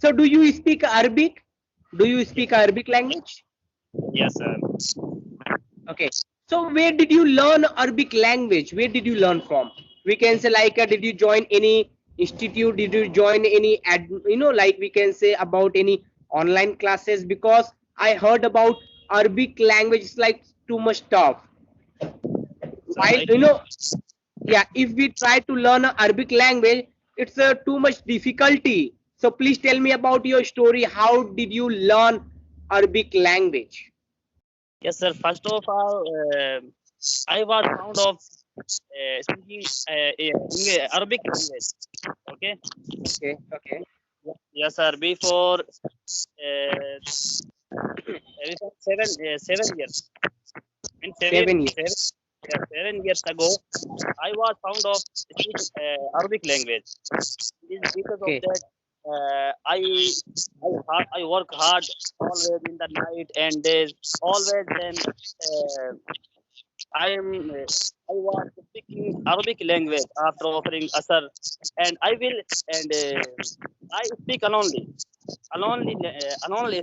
So do you speak Arabic? Do you speak Arabic language? Yes, sir. Okay. So where did you learn Arabic language? Where did you learn from? We can say like, did you join any institute? Did you join any, like we can say about any online classes? Because I heard about Arabic language is like too much tough. Sir, While yeah, if we try to learn Arabic language, it's too much difficulty. So please tell me about your story. How did you learn Arabic language? yes, sir. First of all, I was fond of speaking Arabic language. Okay. Okay, okay. Yes, sir. Before 7 years. In 7 years. 7 years ago, I was fond of speaking Arabic language. It is because of Okay, that, I work hard always in the night and days, always, and I was speaking Arabic language after offering Asar, and I speak alone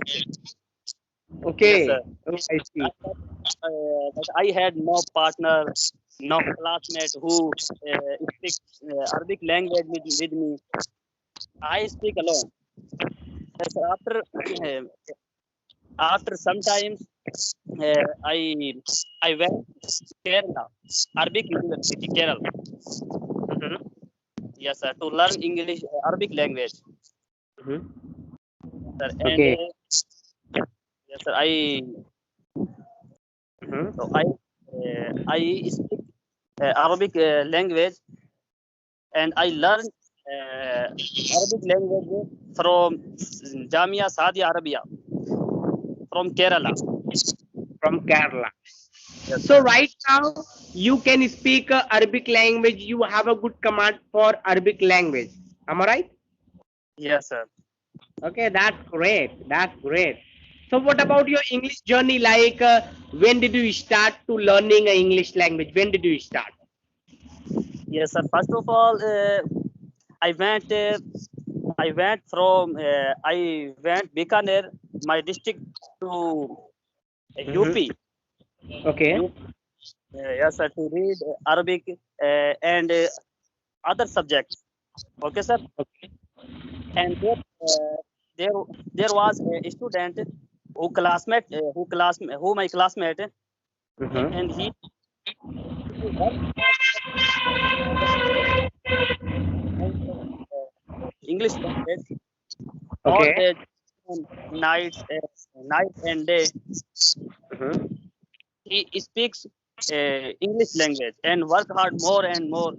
speak. Yes, sir. okay. Oh, I I see. had, but I had no partner, no classmate who speak Arabic language with me. I speak alone. Yes, after sometimes I went Kerala, Arabic University, Kerala. Mhm, Yes, sir, to learn English, Arabic language. mhm. Sir, and Okay. yes, sir, Mhm. so I speak Arabic language, and I learned Arabic language from Jamia Saudi Arabia from Kerala. From Kerala. Yes, So sir. right now you can speak Arabic language. You have a good command for Arabic language. Am I right? Yes, sir. Okay, that's great. That's great. So what about your English journey? Like, when did you start to learning a English language? When did you start? Yes, sir. First of all, I went. I went Bikaner, my district, to Mhm. UP. Okay. Yes, sir, to read Arabic and other subjects. Okay, sir. Okay. And there there was a student who my classmate, and Mhm. he worked hard English language all Okay. the nights, night and day. Mhm. He speaks English language and work hard more and more.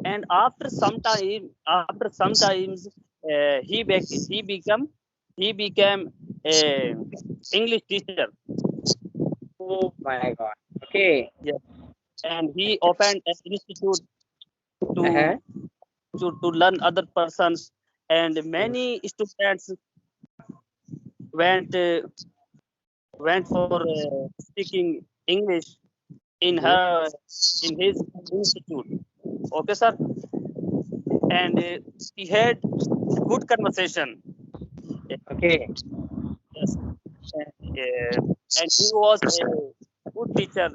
And after sometimes, he became a English teacher. Oh my God. Okay. Yeah. And he opened an institute Uh-huh. to to learn other persons, and many students went uh, went for speaking English in Mhm. her in his institute. Okay, sir. And he had good conversation. Okay. Yes. And he was a good teacher.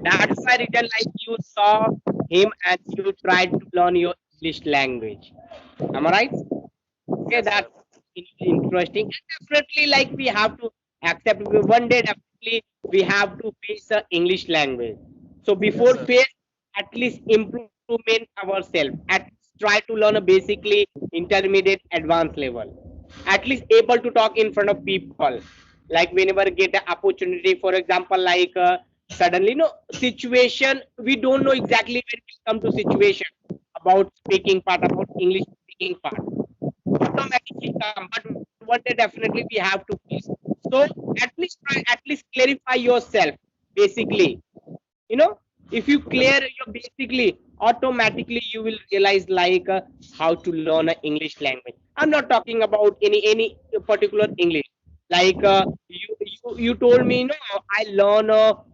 That's why written like you saw him and you tried to learn your English language. Am I right? Okay, Yes, sir. that's interesting. And definitely, like we have to accept one day. Definitely, we have to face the English language. So Yes, before sir. face, at least improvement ourselves. At least try to learn a basically intermediate advanced level. At least able to talk in front of people. Like whenever get an opportunity, for example, like suddenly no situation we don't know exactly when we come to situation about speaking part about English speaking part automatically come, but one day definitely we have to face. So at least try, at least clarify yourself. Basically, you know, if you clear your basically, automatically you will realize like how to learn a English language. I'm not talking about any particular English. Like you told me, no, I learn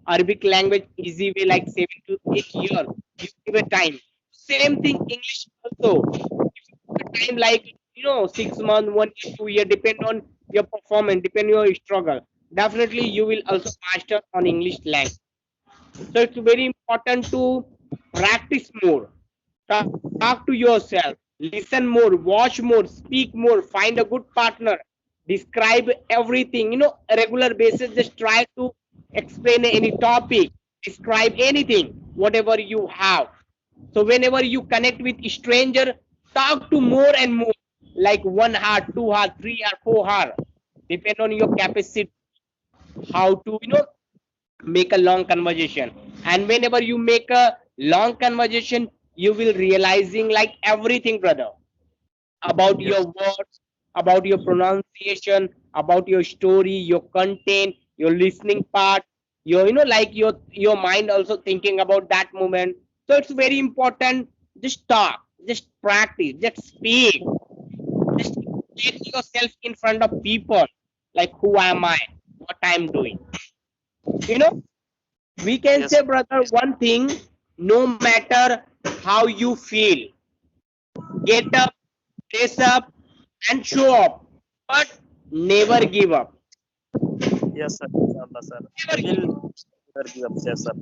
Arabic language easy way like 7 to 8 years. You give it time. Same thing English also time like 6 months, 1 year, 2 year, depend on your performance, depend on your struggle. Definitely you will also master on English language. So it's very important to practice more, talk to yourself, listen more, watch more, speak more, find a good partner, describe everything, a regular basis, just try to explain any topic, describe anything, whatever you have. So whenever you connect with stranger, talk to more and more, like 1 hour, 2 hour, 3 hour, 4 hour, depend on your capacity, how to make a long conversation. And whenever you make a long conversation, you will realizing like everything, brother, about your Yes. words, about your pronunciation, about your story, your content, your listening part, your like your mind also thinking about that moment. So it's very important. Just talk, just practice, just speak, just take yourself in front of people, like who am I, what I'm doing. You know, we can Yes. say, brother, one thing: no matter how you feel, get up, dress up, and show up, but never give up. Yes, sir. Inshallah, sir. I Never give will up. never give up. Yes, sir.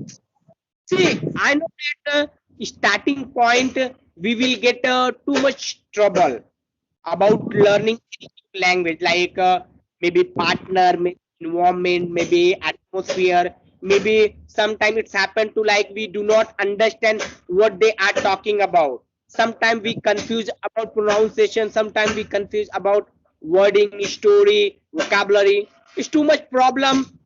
See, I know that starting point we will get too much trouble about learning any language, like maybe partner, maybe environment, maybe atmosphere, maybe sometimes it's happened to like we do not understand what they are talking about. Sometimes we confuse about pronunciation, sometimes we confuse about wording, story, vocabulary. It's too much problem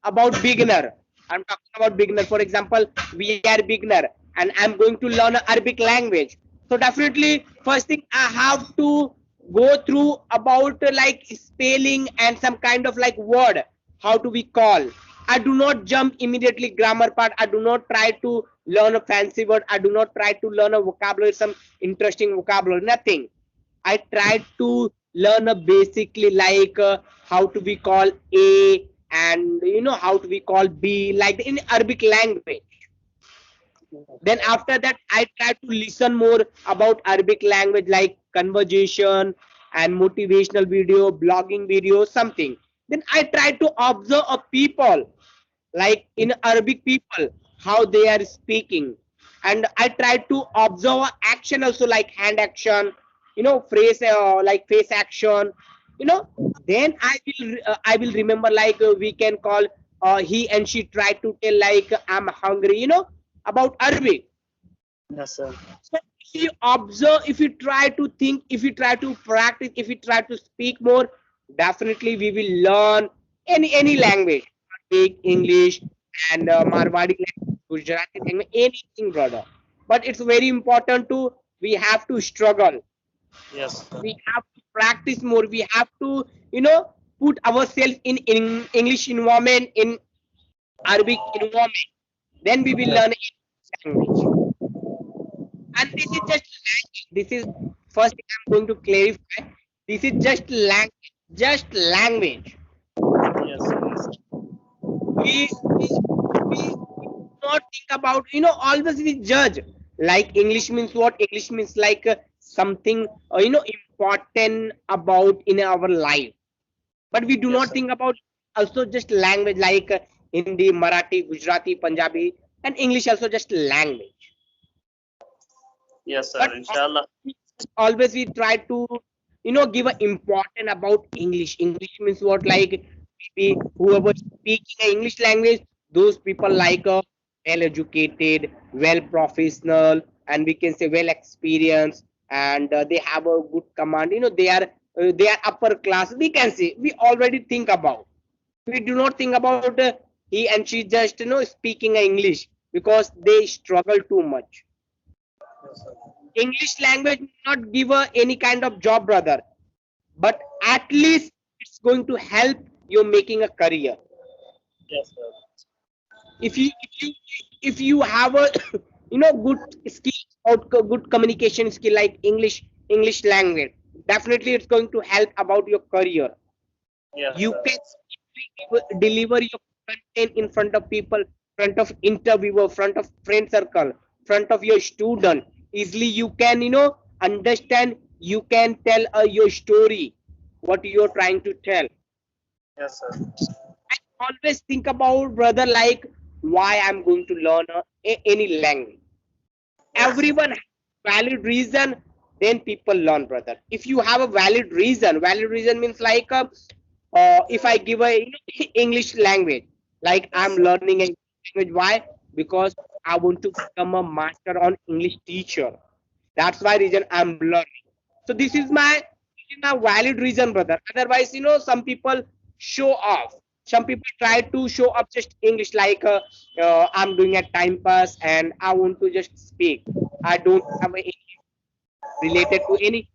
about beginner. I'm talking about beginner. For example, we are beginner and I'm going to learn Arabic language. So definitely first thing I have to go through about like spelling and some kind of like word. How do we call? I do not jump immediately grammar part. I do not try to learn a fancy word. I do not try to learn a vocabulary, some interesting vocabulary. Nothing. I tried to learn a basically like how to be call A, and how to be call B, like in Arabic language. Then after that, I tried to listen more about Arabic language, like conversation and motivational video, blogging video, something. Then I tried to observe a people, like in Arabic people, how they are speaking. And I try to observe action also, like hand action, phrase like face action, you know. Then I will remember like we can call he and she try to tell like I'm hungry, about Arabic. Yes, sir. So if you observe, if you try to think, if you try to practice, if you try to speak more, definitely we will learn any language, Arabic, English, and Marwadi language, Gujarati language, anything, brother. But it's very important to we have to struggle. Yes, sir. We have to practice more. We have to put ourselves in English environment, in Arabic environment. Then we will Yes. learn language. And this is just language. This is first thing I'm going to clarify. This is just language. Just language. Yes, sir. Yes, sir. We not think about, always we judge. Like English means what? English means like something important about in our life. But we do Yes, not sir. think about also just language, like Hindi, Marathi, Gujarati, Punjabi, and English also just language. Yes, sir. But Inshallah. always we try to give a important about English means what? Like maybe whoever speaking a English language, those people like well educated, well professional, and we can say well experienced, and they have a good command, they are upper class, we can say. We already think about, we do not think about he and she just speaking English because they struggle too much. Yes, sir. English language may not give her any kind of job, brother, but at least it's going to help you making a career. Yes, sir. If you have a good skill, out good communication skill like English language, definitely it's going to help about your career. Yes, You sir. can deliver your content in front of people, front of interviewer, front of friend circle, front of your student. Easily you can understand you can tell your story, what you're trying to tell. Yes, sir. I always think about, brother, like why I'm going to learn any language. Yes. Everyone has valid reason, then people learn, brother. If you have a valid reason means like if I give a English language, like Yes, I'm sir. learning a language. Why? Because I want to become a master on English teacher. That's why reason I'm learning. So this is my valid reason, brother. Otherwise, some people show off. Some people try to show up just English, like I'm doing a time pass and I want to just speak. I don't have any related to any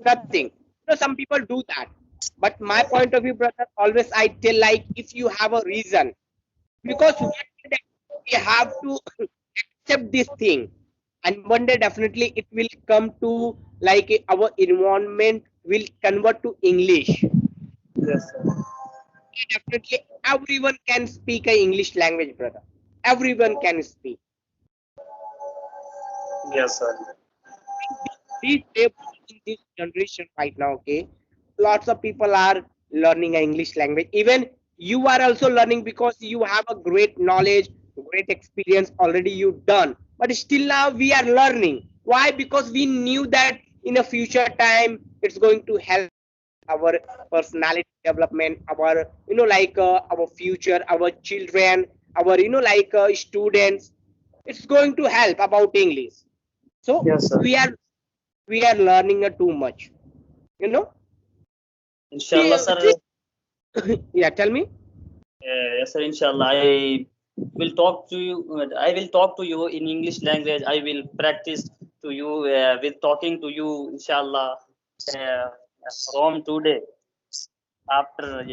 nothing. Some people do that. But my point of view, brother, always I tell like if you have a reason, because one day we have to accept this thing, and one day definitely it will come to like our environment will convert to English. Yes, sir. Definitely everyone can speak a English language, brother. Everyone can speak. Yes, sir. These days, in this generation right now, okay, lots of people are learning a English language. Even you are also learning because you have a great knowledge, great experience already you done. But still now we are learning. Why? Because we knew that in a future time it's going to help our personality development, our like our future, our children, our like students. It's going to help about English. So Yes, sir. we are learning too much. You know. Inshallah, See, sir. see yeah. Tell me. Yes, sir. Inshallah, I will talk to you. I will talk to you in English language. I will practice to you with talking to you. Inshallah, uh, from today after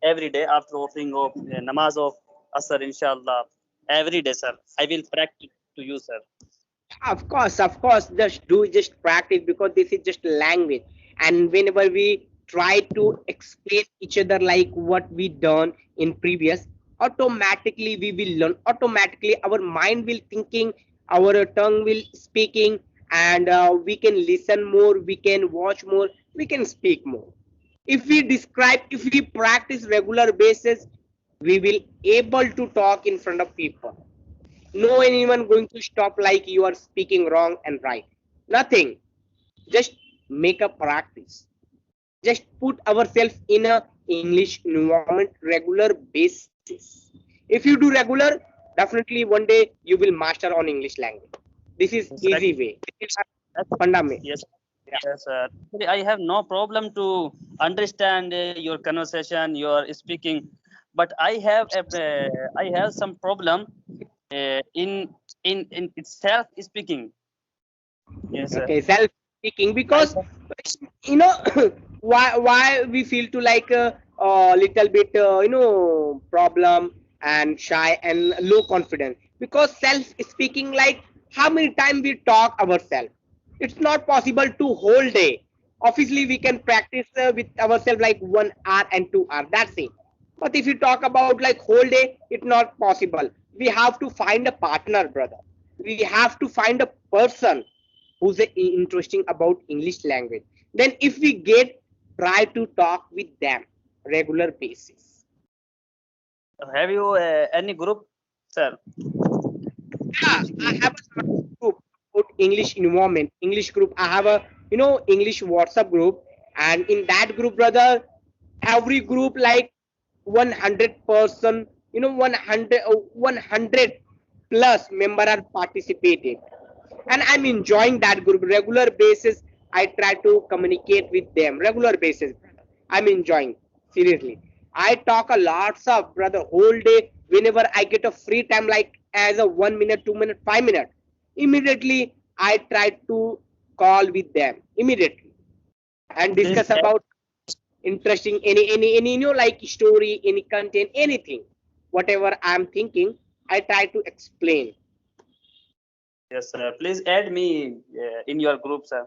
every day after offering of namaz of Asr. Inshallah, every day, sir. I will practice to you, sir. Of course. Just practice because this is just language. And whenever we try to explain each other like what we done in previous, automatically we will learn. Automatically our mind will thinking, our tongue will speaking, and we can listen more, we can watch more, we can speak more. If we practice regular basis, we will able to talk in front of people. No anyone going to stop like you are speaking wrong and right. Nothing. Just make a practice. Just put ourselves in a English environment regular basis. If you do regular, definitely one day you will master on English language. This is Yes, sir. easy way. This is a fundament. Yes, Yeah. yes, sir. Actually, I have no problem to understand your conversation, your speaking, but I have some problem in itself speaking. Yes, sir. Okay, self speaking, I because have, you know why we feel to like a little bit problem and shy and low confidence, because self speaking, like how many times we talk ourselves, it's not possible to whole day. Obviously we can practice with ourselves like 1 hour and 2 hour, that's it. But if you talk about like whole day, it's not possible. We have to find a partner, brother. We have to find a person who's interesting about English language. Then if we get, try to talk with them regular basis. have you any group, sir? Yeah, I have a group about English environment, English group. I have a English WhatsApp group, and in that group, brother, every group like 100%, 100 plus member are participating, and I'm enjoying that group regular basis. I try to communicate with them regular basis, brother. I'm enjoying, seriously. I talk a lots of, brother, whole day. Whenever I get a free time, like as a 1 minute, 2 minute, 5 minute, immediately I try to call with them immediately and Please discuss about interesting any like story, any content, anything, whatever I'm thinking, I try to explain. yes, sir. Please add me in your group, sir.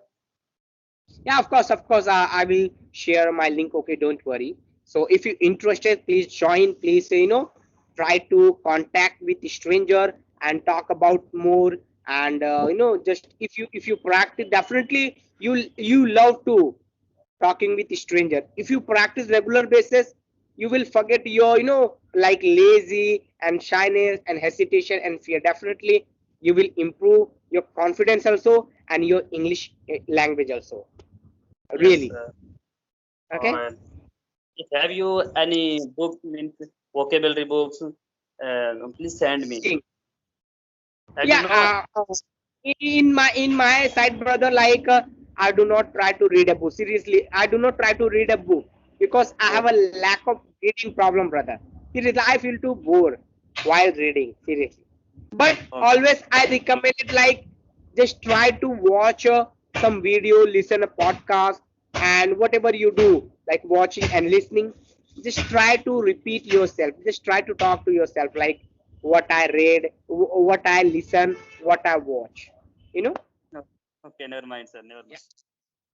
Yeah, of course, I will share my link. Okay, don't worry. So if you're interested, please join. Please, try to contact with the stranger and talk about more. And just if you practice, definitely you love to talking with stranger. If you practice regular basis, you will forget your like lazy and shyness and hesitation and fear. Definitely you will improve your confidence also and your English language also, Yes, really. sir. Okay. Uh, have you any book means vocabulary books? Please send me. Sing. Have you Yeah, know? in my side, brother, like I do not try to read a book. Seriously, I do not try to read a book because I have a Okay. lack of reading problem, brother. Seriously, I feel too bored while reading, seriously. But Okay. always I recommend it, like just try to watch some video, listen a podcast, and whatever you do, like watching and listening, just try to repeat yourself. Just try to talk to yourself, like what I read, what I listen, what I watch. You know? No. Okay. Never mind, sir. Never Yeah. mind.